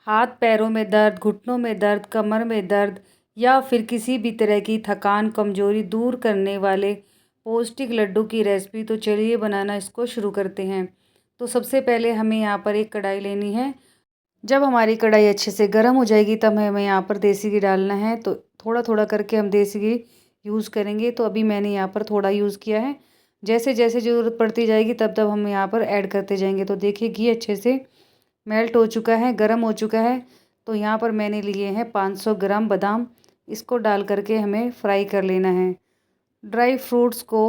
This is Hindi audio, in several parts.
हाथ पैरों में दर्द, घुटनों में दर्द, कमर में दर्द या फिर किसी भी तरह की थकान, कमज़ोरी दूर करने वाले पौष्टिक लड्डू की रेसिपी। तो चलिए बनाना इसको शुरू करते हैं। तो सबसे पहले हमें यहाँ पर एक कढ़ाई लेनी है। जब हमारी कढ़ाई अच्छे से गर्म हो जाएगी तब हमें यहाँ पर देसी घी डालना है। तो थोड़ा थोड़ा करके हम देसी घी यूज़ करेंगे। तो अभी मैंने यहाँ पर थोड़ा यूज़ किया है। जैसे जैसे ज़रूरत पड़ती जाएगी तब तब हम यहाँ पर ऐड करते जाएंगे। तो देखिए घी अच्छे से मेल्ट हो चुका है, गर्म हो चुका है। तो यहाँ पर मैंने लिए हैं 500 ग्राम बादाम। इसको डाल करके हमें फ्राई कर लेना है। ड्राई फ्रूट्स को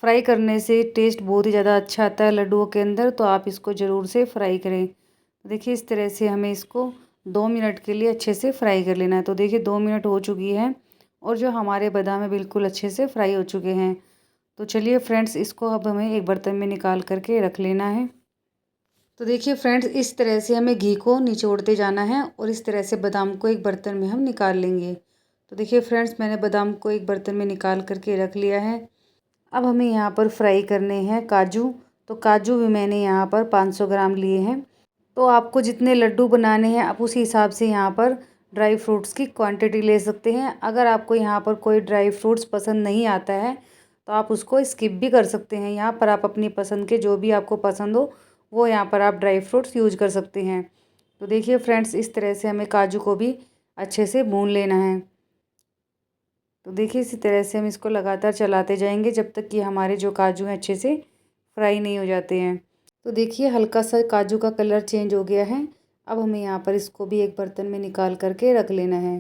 फ्राई करने से टेस्ट बहुत ही ज़्यादा अच्छा आता है लड्डुओं के अंदर। तो आप इसको ज़रूर से फ्राई करें। देखिए इस तरह से हमें इसको 2 मिनट के लिए अच्छे से फ्राई कर लेना है। तो देखिए 2 मिनट हो चुकी है और जो हमारे बादाम है बिल्कुल अच्छे से फ्राई हो चुके हैं। तो चलिए फ्रेंड्स, इसको अब हमें एक बर्तन में निकाल करके रख लेना है। तो देखिए फ्रेंड्स, इस तरह से हमें घी को निचोड़ते जाना है और इस तरह से बादाम को एक बर्तन में हम निकाल लेंगे। तो देखिए फ्रेंड्स, मैंने बादाम को एक बर्तन में निकाल करके रख लिया है। अब हमें यहाँ पर फ्राई करने हैं काजू। तो काजू भी मैंने यहाँ पर 500 ग्राम लिए हैं। तो आपको जितने लड्डू बनाने हैं आप उसी हिसाब से यहाँ पर ड्राई फ्रूट्स की क्वांटिटी ले सकते हैं। अगर आपको यहाँ पर कोई ड्राई फ्रूट्स पसंद नहीं आता है तो आप उसको स्किप भी कर सकते हैं। यहाँ पर आप अपनी पसंद के जो भी आपको पसंद हो वो यहाँ पर आप ड्राई फ्रूट्स यूज कर सकते हैं। तो देखिए फ्रेंड्स, इस तरह से हमें काजू को भी अच्छे से भून लेना है। तो देखिए इसी तरह से हम इसको लगातार चलाते जाएंगे जब तक कि हमारे जो काजू हैं अच्छे से फ्राई नहीं हो जाते हैं। तो देखिए हल्का सा काजू का कलर चेंज हो गया है। अब हमें यहाँ पर इसको भी एक बर्तन में निकाल करके रख लेना है।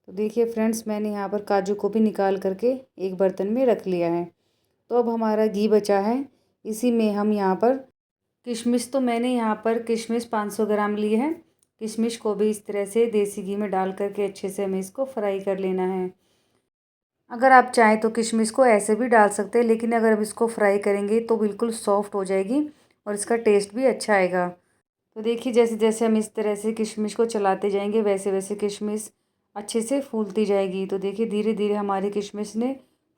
तो देखिए फ्रेंड्स, मैंने यहाँ पर काजू को भी निकाल करके एक बर्तन में रख लिया है। तो अब हमारा घी बचा है, इसी में हम यहाँ पर किशमिश, तो मैंने यहाँ पर किशमिश 500 ग्राम लिए हैं। किशमिश को भी इस तरह से देसी घी में डाल करके अच्छे से हमें इसको फ्राई कर लेना है। अगर आप चाहें तो किशमिश को ऐसे भी डाल सकते हैं, लेकिन अगर हम इसको फ्राई करेंगे तो बिल्कुल सॉफ्ट हो जाएगी और इसका टेस्ट भी अच्छा आएगा। तो देखिए जैसे जैसे हम इस तरह से किशमिश को चलाते जाएंगे वैसे वैसे किशमिश अच्छे से फूलती जाएगी। तो देखिए धीरे धीरे हमारी किशमिश ने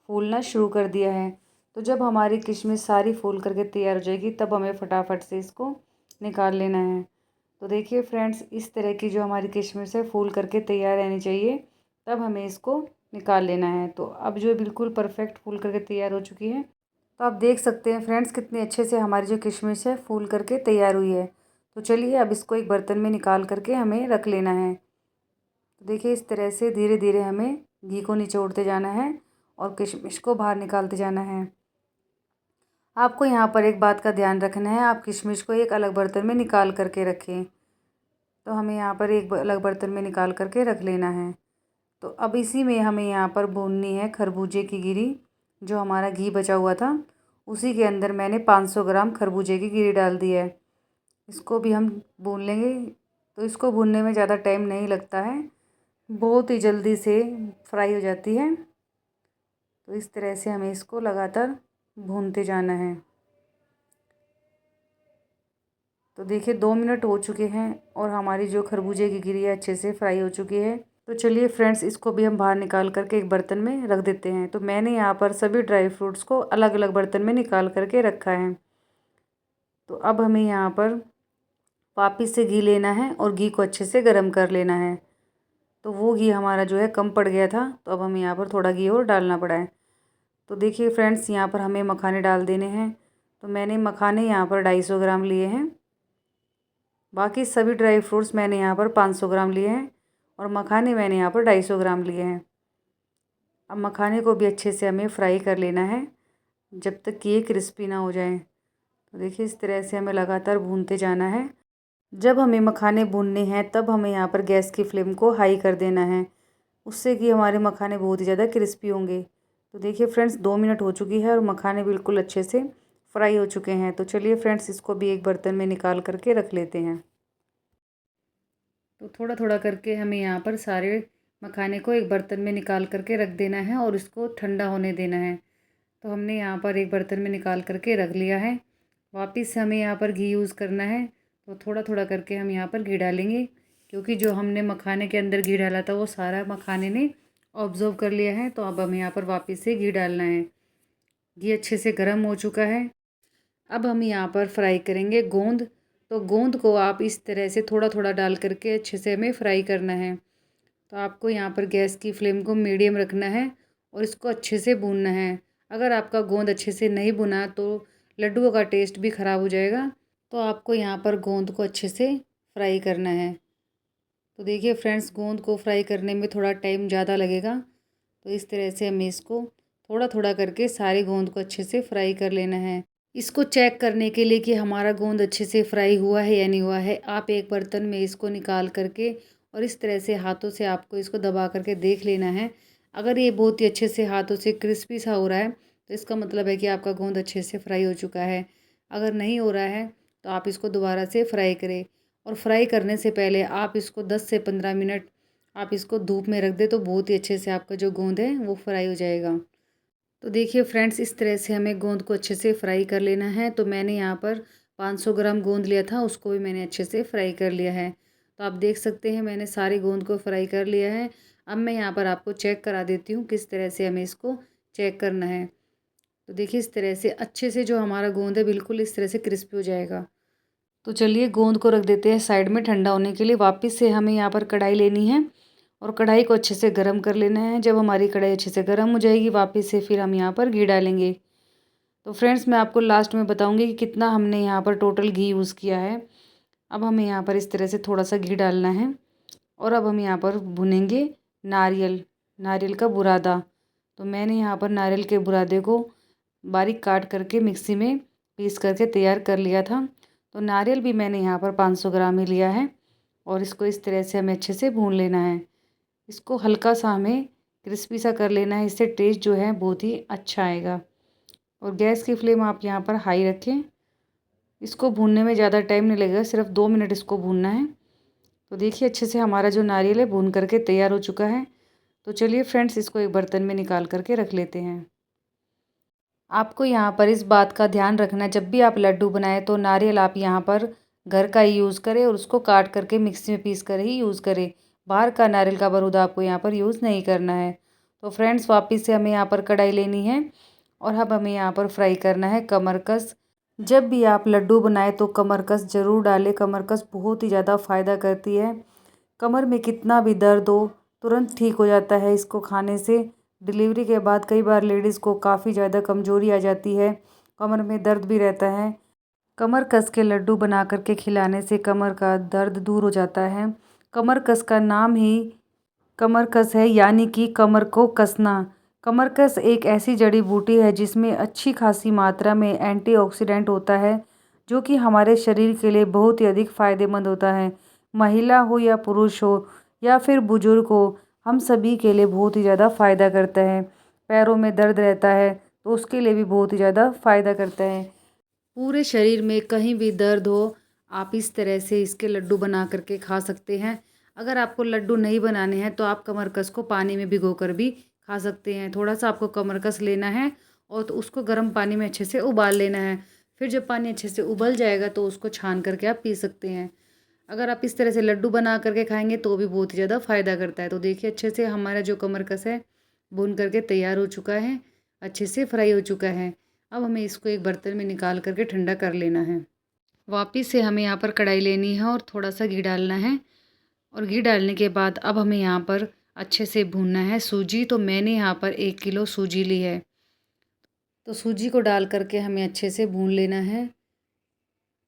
फूलना शुरू कर दिया है। तो जब हमारी किशमिश सारी फूल करके तैयार हो जाएगी तब हमें फटाफट से इसको निकाल लेना है। तो देखिए फ्रेंड्स, इस तरह की जो हमारी किशमिश है फूल करके तैयार रहनी चाहिए, तब हमें इसको निकाल लेना है। तो अब जो बिल्कुल परफेक्ट फूल करके तैयार हो चुकी है। तो आप देख सकते हैं फ्रेंड्स कितने अच्छे से हमारी जो किशमिश है फूल करके तैयार हुई है। तो चलिए अब इसको एक बर्तन में निकाल करके हमें रख लेना है। तो देखिए इस तरह से धीरे धीरे हमें घी को निचोड़ते जाना है और किशमिश को बाहर निकालते जाना है। आपको यहाँ पर एक बात का ध्यान रखना है, आप किशमिश को एक अलग बर्तन में निकाल करके रखें। तो हमें यहाँ पर एक अलग बर्तन में निकाल करके रख लेना है। तो अब इसी में हमें यहाँ पर भूननी है खरबूजे की गिरी। जो हमारा घी बचा हुआ था उसी के अंदर मैंने 500 ग्राम खरबूजे की गिरी डाल दी है। इसको भी हम भून लेंगे। तो इसको भूनने में ज़्यादा टाइम नहीं लगता है, बहुत ही जल्दी से फ्राई हो जाती है। तो इस तरह से हमें इसको लगातार भूनते जाना है। तो देखिए 2 मिनट हो चुके हैं और हमारी जो खरबूजे की गिरी है अच्छे से फ्राई हो चुकी है। तो चलिए फ्रेंड्स, इसको भी हम बाहर निकाल करके एक बर्तन में रख देते हैं। तो मैंने यहाँ पर सभी ड्राई फ्रूट्स को अलग अलग बर्तन में निकाल करके रखा है। तो अब हमें यहाँ पर वापस से घी लेना है और घी को अच्छे से गर्म कर लेना है। तो वो घी हमारा जो है कम पड़ गया था, तो अब हमें यहाँ पर थोड़ा घी और डालना पड़ा है। तो देखिए फ्रेंड्स, यहाँ पर हमें मखाने डाल देने हैं। तो मैंने मखाने यहाँ पर 250 ग्राम लिए हैं। बाकी सभी ड्राई फ्रूट्स मैंने यहाँ पर 500 ग्राम लिए हैं और मखाने मैंने यहाँ पर 250 ग्राम लिए हैं। अब मखाने को भी अच्छे से हमें फ्राई कर लेना है जब तक कि ये क्रिस्पी ना हो जाए। तो देखिए इस तरह से हमें लगातार भूनते जाना है। जब हमें मखाने भूनने हैं तब हमें यहाँ पर गैस की फ्लेम को हाई कर देना है, उससे कि हमारे मखाने बहुत ही ज़्यादा क्रिस्पी होंगे। तो देखिए फ्रेंड्स, 2 मिनट हो चुकी है और मखाने बिल्कुल अच्छे से फ्राई हो चुके हैं। तो चलिए फ्रेंड्स, इसको भी एक बर्तन में निकाल करके रख लेते हैं। तो थोड़ा थोड़ा करके हमें यहाँ पर सारे मखाने को एक बर्तन में निकाल करके रख देना है और इसको ठंडा होने देना है। तो हमने यहाँ पर एक बर्तन में निकाल करके रख लिया है। वापस से हमें यहाँ पर घी यूज़ करना है। तो थोड़ा थोड़ा करके हम यहाँ पर घी डालेंगे, क्योंकि जो हमने मखाने के अंदर घी डाला था वो सारा मखाने ने ऑब्जर्व कर लिया है। तो अब हमें यहाँ पर वापस से घी डालना है। घी अच्छे से गर्म हो चुका है। अब हम यहाँ पर फ्राई करेंगे गोंद। तो गोंद को आप इस तरह से थोड़ा थोड़ा डाल करके अच्छे से हमें फ्राई करना है। तो आपको यहाँ पर गैस की फ्लेम को मीडियम रखना है और इसको अच्छे से भूनना है। अगर आपका गोंद अच्छे से नहीं भुना तो लड्डुओं का टेस्ट भी ख़राब हो जाएगा। तो आपको यहाँ पर गोंद को अच्छे से फ्राई करना है। तो देखिए फ्रेंड्स, गोंद को फ्राई करने में थोड़ा टाइम ज़्यादा लगेगा। तो इस तरह से हमें इसको थोड़ा थोड़ा करके सारी गोंद को अच्छे से फ्राई कर लेना है। इसको चेक करने के लिए कि हमारा गोंद अच्छे से फ्राई हुआ है या नहीं हुआ है, आप एक बर्तन में इसको निकाल करके और इस तरह से हाथों से आपको इसको दबा करके देख लेना है। अगर ये बहुत ही अच्छे से हाथों से क्रिस्पी सा हो रहा है तो इसका मतलब है कि आपका गोंद अच्छे से फ्राई हो चुका है। अगर नहीं हो रहा है तो आप इसको दोबारा से फ्राई करें। और फ्राई करने से पहले आप इसको 10 से 15 मिनट आप इसको धूप में रख दें तो बहुत ही अच्छे से आपका जो गोंद है वो फ्राई हो जाएगा। तो देखिए फ्रेंड्स, इस तरह से हमें गोंद को अच्छे से फ्राई कर लेना है। तो मैंने यहाँ पर 500 ग्राम गोंद लिया था, उसको भी मैंने अच्छे से फ्राई कर लिया है। तो आप देख सकते हैं मैंने सारी गोंद को फ्राई कर लिया है। अब मैं यहाँ पर आपको चेक करा देती हूँ किस तरह से हमें इसको चेक करना है। तो देखिए इस तरह से अच्छे से जो हमारा गोंद है बिल्कुल इस तरह से क्रिस्पी हो जाएगा। तो चलिए गोंद को रख देते हैं साइड में ठंडा होने के लिए। वापस से हमें यहाँ पर कढ़ाई लेनी है और कढ़ाई को अच्छे से गर्म कर लेना है। जब हमारी कढ़ाई अच्छे से गर्म हो जाएगी वापस से फिर हम यहाँ पर घी डालेंगे। तो फ्रेंड्स, मैं आपको लास्ट में बताऊँगी कि कितना हमने यहाँ पर टोटल घी यूज़ किया है। अब हमें यहाँ पर इस तरह से थोड़ा सा घी डालना है और अब हम यहाँ पर भुनेंगे नारियल नारियल का बुरादा। तो मैंने यहाँ पर नारियल के बुरादे को बारीक काट करके मिक्सी में पीस करके तैयार कर लिया था। तो नारियल भी मैंने यहाँ पर 500 ग्राम ही लिया है और इसको इस तरह से हमें अच्छे से भून लेना है। इसको हल्का सा हमें क्रिस्पी सा कर लेना है, इससे टेस्ट जो है बहुत ही अच्छा आएगा। और गैस की फ्लेम आप यहाँ पर हाई रखें। इसको भूनने में ज़्यादा टाइम नहीं लगेगा, सिर्फ 2 मिनट इसको भूनना है। तो देखिए अच्छे से हमारा जो नारियल है भून करके तैयार हो चुका है। तो चलिए फ्रेंड्स, इसको एक बर्तन में निकाल करके रख लेते हैं। आपको यहाँ पर इस बात का ध्यान रखना है, जब भी आप लड्डू बनाएं तो नारियल आप यहाँ पर घर का ही यूज़ करें और उसको काट करके मिक्सी में पीस कर ही यूज़ करें। बाहर का नारियल का बरूदा आपको यहाँ पर यूज़ नहीं करना है। तो फ्रेंड्स, वापस से हमें यहाँ पर कढ़ाई लेनी है और अब हमें यहाँ पर फ्राई करना है कमरकस। जब भी आप लड्डू बनाएं तो कमरकस ज़रूर डालें। कमरकस बहुत ही ज़्यादा फ़ायदा करती है। कमर में कितना भी दर्द हो तुरंत ठीक हो जाता है इसको खाने से। डिलीवरी के बाद कई बार लेडीज़ को काफ़ी ज़्यादा कमज़ोरी आ जाती है, कमर में दर्द भी रहता है। कमर कस के लड्डू बना करके खिलाने से कमर का दर्द दूर हो जाता है। कमर कस का नाम ही कमर कस है, यानी कि कमर को कसना। कमर कस एक ऐसी जड़ी बूटी है जिसमें अच्छी खासी मात्रा में एंटीऑक्सीडेंट होता है, जो कि हमारे शरीर के लिए बहुत ही अधिक फ़ायदेमंद होता है। महिला हो या पुरुष हो या फिर बुजुर्ग हो, हम सभी के लिए बहुत ही ज़्यादा फ़ायदा करता है। पैरों में दर्द रहता है तो उसके लिए भी बहुत ही ज़्यादा फ़ायदा करता है। पूरे शरीर में कहीं भी दर्द हो, आप इस तरह से इसके लड्डू बना करके खा सकते हैं। अगर आपको लड्डू नहीं बनाने हैं तो आप कमरकस को पानी में भिगोकर भी खा सकते हैं। थोड़ा सा आपको कमरकस लेना है और तो उसको गर्म पानी में अच्छे से उबाल लेना है। फिर जब पानी अच्छे से उबल जाएगा तो उसको छान करके आप पी सकते हैं। अगर आप इस तरह से लड्डू बना करके खाएंगे तो भी बहुत ही ज़्यादा फ़ायदा करता है। तो देखिए अच्छे से हमारा जो कमरकस है भून करके तैयार हो चुका है, अच्छे से फ्राई हो चुका है। अब हमें इसको एक बर्तन में निकाल करके ठंडा कर लेना है। वापिस से हमें यहाँ पर कढ़ाई लेनी है और थोड़ा सा घी डालना है और घी डालने के बाद अब हमें यहाँ पर अच्छे से भूनना है सूजी। तो मैंने यहाँ पर 1 किलो सूजी ली है। तो सूजी को डाल करके हमें अच्छे से भून लेना है।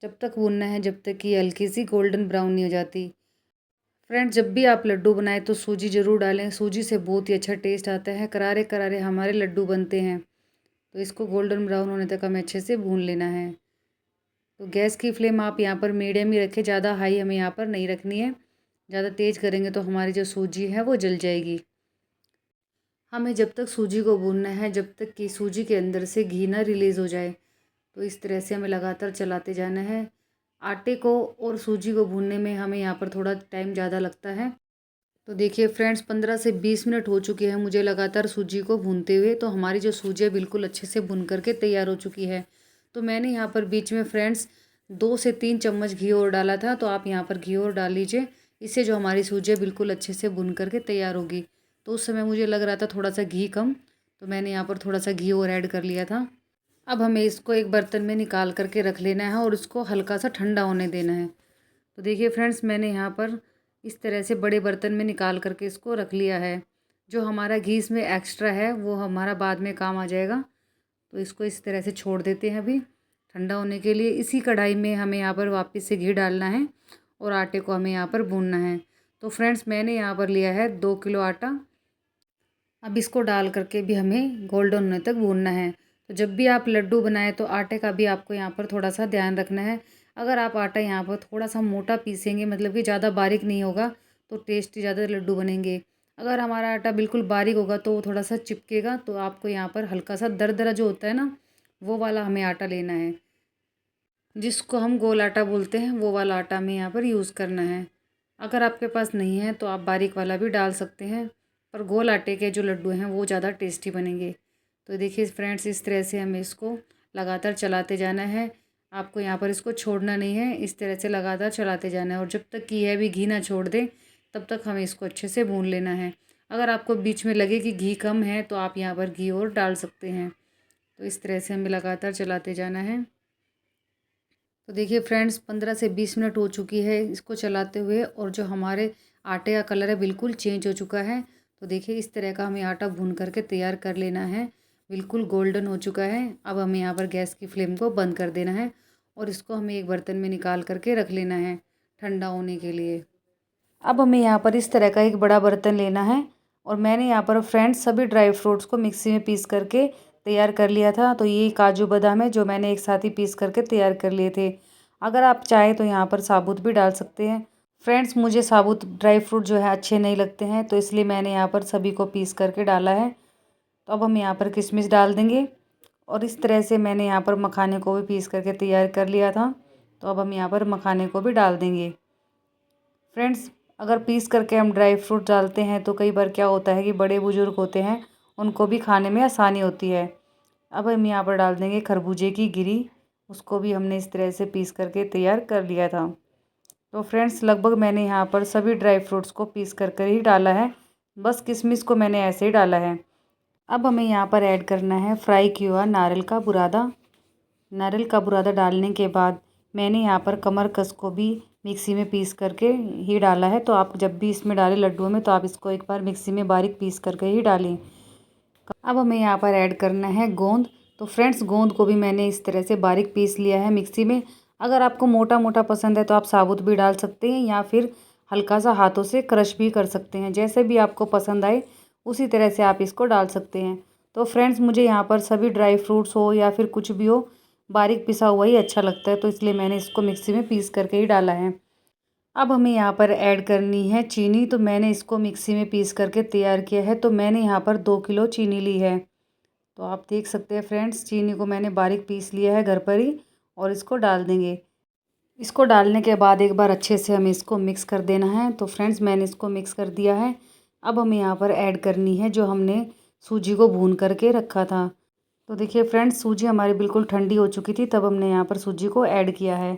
जब तक भूनना है जब तक कि हल्की सी गोल्डन ब्राउन नहीं हो जाती। फ्रेंड्स, जब भी आप लड्डू बनाएं तो सूजी ज़रूर डालें। सूजी से बहुत ही अच्छा टेस्ट आता है, करारे करारे हमारे लड्डू बनते हैं। तो इसको गोल्डन ब्राउन होने तक हमें अच्छे से भून लेना है। तो गैस की फ्लेम आप यहाँ पर मीडियम ही रखें, ज़्यादा हाई हमें यहाँ पर नहीं रखनी है। ज़्यादा तेज़ करेंगे तो हमारी जो सूजी है वो जल जाएगी। हमें जब तक सूजी को भूनना है जब तक कि सूजी के अंदर से घी ना रिलीज़ हो जाए। तो इस तरह से हमें लगातार चलाते जाना है। आटे को और सूजी को भूनने में हमें यहाँ पर थोड़ा टाइम ज़्यादा लगता है। तो देखिए फ्रेंड्स, 15 से 20 मिनट हो चुके हैं मुझे लगातार सूजी को भूनते हुए। तो हमारी जो सूजी है बिल्कुल अच्छे से भून करके तैयार हो चुकी है। तो मैंने यहाँ पर बीच में फ्रेंड्स 2 से 3 चम्मच घी और डाला था। तो आप यहाँ पर घी और डाल लीजिए, इससे जो हमारी सूजी है बिल्कुल अच्छे से भून करके तैयार होगी। तो उस समय मुझे लग रहा था थोड़ा सा घी कम, तो मैंने यहाँ पर थोड़ा सा घी और ऐड कर लिया था। अब हमें इसको एक बर्तन में निकाल करके रख लेना है और इसको हल्का सा ठंडा होने देना है। तो देखिए फ्रेंड्स, मैंने यहाँ पर इस तरह से बड़े बर्तन में निकाल करके इसको रख लिया है। जो हमारा घी इसमें एक्स्ट्रा है वो हमारा बाद में काम आ जाएगा। तो इसको इस तरह से छोड़ देते हैं अभी ठंडा होने के लिए। इसी कढ़ाई में हमें यहाँ पर वापस से घी डालना है और आटे को हमें यहाँ पर भूनना है। तो फ्रेंड्स, मैंने यहाँ पर लिया है 2 किलो आटा। अब इसको डाल करके भी हमें गोल्डन होने तक भूनना है। तो जब भी आप लड्डू बनाएं तो आटे का भी आपको यहाँ पर थोड़ा सा ध्यान रखना है। अगर आप आटा यहाँ पर थोड़ा सा मोटा पीसेंगे, मतलब कि ज़्यादा बारीक नहीं होगा, तो टेस्टी ज़्यादा लड्डू बनेंगे। अगर हमारा आटा बिल्कुल बारीक होगा तो वो थोड़ा सा चिपकेगा। तो आपको यहाँ पर हल्का सा दरदरा जो होता है ना, वो वाला हमें आटा लेना है, जिसको हम गोल आटा बोलते हैं। वो वाला आटा हमें यहाँ पर यूज़ करना है। अगर आपके पास नहीं है तो आप बारीक वाला भी डाल सकते हैं, पर गोल आटे के जो लड्डू हैं वो ज़्यादा टेस्टी बनेंगे। तो देखिए फ्रेंड्स, इस तरह से हमें इसको लगातार चलाते जाना है। आपको यहाँ पर इसको छोड़ना नहीं है, इस तरह से लगातार चलाते जाना है। और जब तक कि यह भी घी ना छोड़ दे तब तक हमें इसको अच्छे से भून लेना है। अगर आपको बीच में लगे कि घी कम है तो आप यहाँ पर घी और डाल सकते हैं। तो इस तरह से हमें लगातार चलाते जाना है। तो देखिए फ्रेंड्स, 15 से 20 मिनट हो चुकी है इसको चलाते हुए, और जो हमारे आटे का कलर है बिल्कुल चेंज हो चुका है। तो देखिए इस तरह का हमें आटा भून करके तैयार कर लेना है। बिल्कुल गोल्डन हो चुका है। अब हमें यहाँ पर गैस की फ्लेम को बंद कर देना है और इसको हमें एक बर्तन में निकाल करके रख लेना है ठंडा होने के लिए। अब हमें यहाँ पर इस तरह का एक बड़ा बर्तन लेना है, और मैंने यहाँ पर फ्रेंड्स सभी ड्राई फ्रूट्स को मिक्सी में पीस करके तैयार कर लिया था। तो ये काजू बादाम है जो मैंने एक साथ ही पीस करके तैयार कर लिए थे। अगर आप चाहें तो यहाँ पर साबुत भी डाल सकते हैं। फ्रेंड्स, मुझे साबुत ड्राई फ्रूट जो है अच्छे नहीं लगते हैं, तो इसलिए मैंने यहाँ पर सभी को पीस करके डाला है। तो अब हम यहाँ पर किशमिश डाल देंगे, और इस तरह से मैंने यहाँ पर मखाने को भी पीस करके तैयार कर लिया था। तो अब हम यहाँ पर मखाने को भी डाल देंगे। फ्रेंड्स, अगर पीस करके हम ड्राई फ्रूट डालते हैं तो कई बार क्या होता है कि बड़े बुजुर्ग होते हैं, उनको भी खाने में आसानी होती है। अब हम यहाँ पर डाल देंगे खरबूजे की गिरी, उसको भी हमने इस तरह से पीस करके तैयार कर लिया था। तो फ्रेंड्स, लगभग मैंने यहाँ पर सभी ड्राई फ्रूट्स को पीस कर कर ही डाला है, बस किशमिश को मैंने ऐसे ही डाला है। अब हमें यहाँ पर ऐड करना है फ्राई किया हुआ नारियल का बुरादा। नारियल का बुरादा डालने के बाद मैंने यहाँ पर कमरकस को भी मिक्सी में पीस करके ही डाला है। तो आप जब भी इसमें डालें लड्डुओं में, तो आप इसको एक बार मिक्सी में बारीक पीस करके ही डालें। अब हमें यहाँ पर ऐड करना है गोंद। तो फ्रेंड्स, गोंद को भी मैंने इस तरह से बारीक पीस लिया है मिक्सी में। अगर आपको मोटा मोटा पसंद है तो आप साबुत भी डाल सकते हैं, या फिर हल्का सा हाथों से क्रश भी कर सकते हैं। जैसे भी आपको पसंद आए उसी तरह से आप इसको डाल सकते हैं। तो फ्रेंड्स, मुझे यहाँ पर सभी ड्राई फ्रूट्स हो या फिर कुछ भी हो, बारीक पिसा हुआ ही अच्छा लगता है, तो इसलिए मैंने इसको मिक्सी में पीस करके ही डाला है। अब हमें यहाँ पर ऐड करनी है चीनी। तो मैंने इसको मिक्सी में पीस करके तैयार किया है। तो मैंने यहाँ पर 2 किलो चीनी ली है। तो आप देख सकते हैं फ्रेंड्स, चीनी को मैंने बारीक पीस लिया है घर पर ही, और इसको डाल देंगे। इसको डालने के बाद एक बार अच्छे से हमें इसको मिक्स कर देना है। तो फ्रेंड्स, मैंने इसको मिक्स कर दिया है। अब हमें यहाँ पर ऐड करनी है जो हमने सूजी को भून करके रखा था। तो देखिए फ्रेंड्स, सूजी हमारी बिल्कुल ठंडी हो चुकी थी, तब हमने यहाँ पर सूजी को ऐड किया है।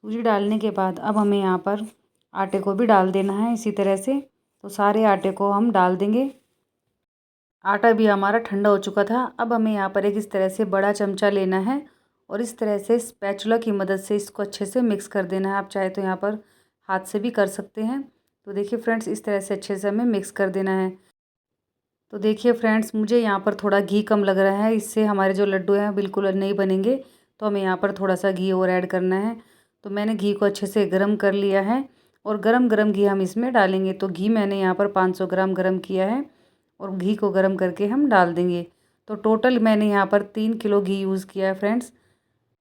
सूजी डालने के बाद अब हमें यहाँ पर आटे को भी डाल देना है इसी तरह से। तो सारे आटे को हम डाल देंगे। आटा भी हमारा ठंडा हो चुका था। अब हमें यहाँ पर एक इस तरह से बड़ा चमचा लेना है, और इस तरह से स्पैचुला की मदद से इसको अच्छे से मिक्स कर देना है। आप चाहे तो यहाँ पर हाथ से भी कर सकते हैं। तो देखिए फ्रेंड्स, इस तरह से अच्छे से हमें मिक्स कर देना है। तो देखिए फ्रेंड्स, मुझे यहाँ पर थोड़ा घी कम लग रहा है, इससे हमारे जो लड्डू हैं बिल्कुल नहीं बनेंगे। तो हमें यहाँ पर थोड़ा सा घी और ऐड करना है। तो मैंने घी को अच्छे से गर्म कर लिया है, और गरम गरम घी हम इसमें डालेंगे। तो घी मैंने यहाँ पर 500 ग्राम गरम किया है, और घी को गरम करके हम डाल देंगे। तो टोटल मैंने यहाँ पर 3 किलो घी यूज़ किया है फ्रेंड्स।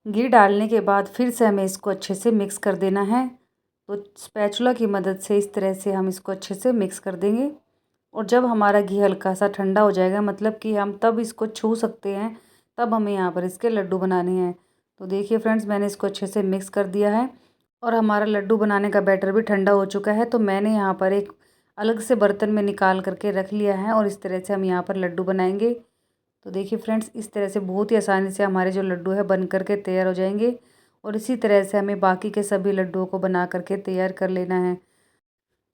घी डालने के बाद फिर से हमें इसको अच्छे से मिक्स कर देना है। तो स्पैचुला की मदद से इस तरह से हम इसको अच्छे से मिक्स कर देंगे। और जब हमारा घी हल्का सा ठंडा हो जाएगा, मतलब कि हम तब इसको छू सकते हैं, तब हमें यहाँ पर इसके लड्डू बनाने हैं। तो देखिए फ्रेंड्स, मैंने इसको अच्छे से मिक्स कर दिया है, और हमारा लड्डू बनाने का बैटर भी ठंडा हो चुका है। तो मैंने यहाँ पर एक अलग से बर्तन में निकाल करके रख लिया है, और इस तरह से हम यहाँ पर लड्डू बनाएंगे। तो देखिए फ्रेंड्स, इस तरह से बहुत ही आसानी से हमारे जो लड्डू है बन करके तैयार हो जाएंगे। और इसी तरह से हमें बाकी के सभी लड्डुओं को बना करके तैयार कर लेना है।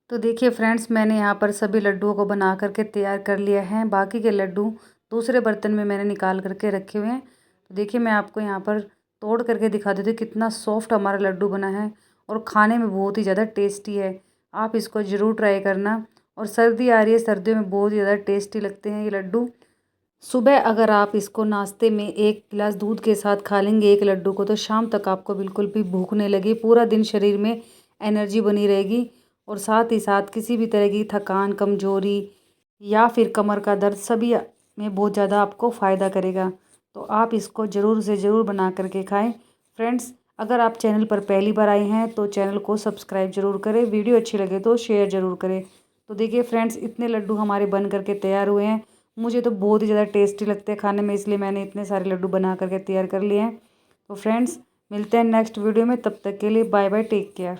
तो देखिए फ्रेंड्स, मैंने यहाँ पर सभी लड्डुओं को बना करके तैयार कर लिया है। बाकी के लड्डू दूसरे बर्तन में मैंने निकाल करके रखे हुए हैं। तो देखिए मैं आपको यहाँ पर तोड़ करके दिखा देती हूँ कितना सॉफ्ट हमारा लड्डू बना है और खाने में बहुत ही ज़्यादा टेस्टी है। आप इसको ज़रूर ट्राई करना। और सर्दी आ रही है, सर्दियों में बहुत ज़्यादा टेस्टी लगते हैं ये लड्डू। सुबह अगर आप इसको नाश्ते में 1 गिलास दूध के साथ खा लेंगे एक लड्डू को, तो शाम तक आपको बिल्कुल भी भूख नहीं लगी, पूरा दिन शरीर में एनर्जी बनी रहेगी। और साथ ही साथ किसी भी तरह की थकान, कमज़ोरी या फिर कमर का दर्द सभी में बहुत ज़्यादा आपको फ़ायदा करेगा। तो आप इसको ज़रूर से ज़रूर बना करके खाएं। फ्रेंड्स, अगर आप चैनल पर पहली बार आए हैं तो चैनल को सब्सक्राइब ज़रूर करें, वीडियो अच्छी लगे तो शेयर ज़रूर करें। तो देखिए फ्रेंड्स, इतने लड्डू हमारे बन करके तैयार हुए हैं। मुझे तो बहुत ही ज़्यादा टेस्टी लगते हैं खाने में, इसलिए मैंने इतने सारे लड्डू बना करके तैयार कर लिए हैं। तो फ्रेंड्स, मिलते हैं नेक्स्ट वीडियो में, तब तक के लिए बाय बाय, टेक केयर।